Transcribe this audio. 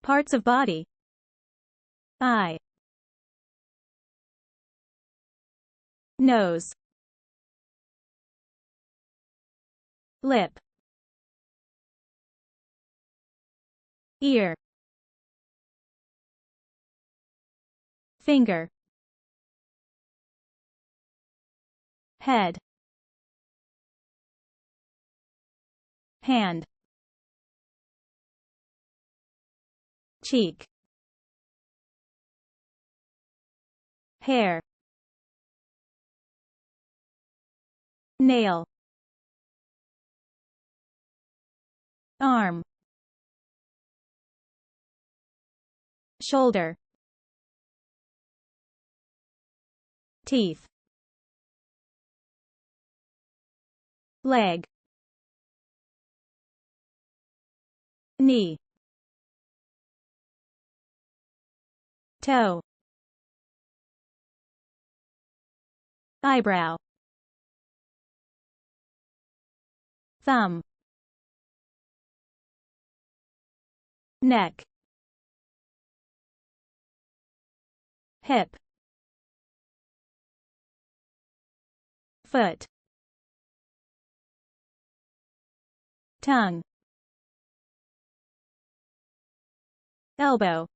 Parts of body. Eye. Nose. Lip. Ear. Finger. Head. Hand. Cheek. Hair. Nail. Arm. Shoulder. Teeth. Leg. Knee. Toe. Eyebrow. Thumb. Neck. Hip. Foot. Tongue. Elbow.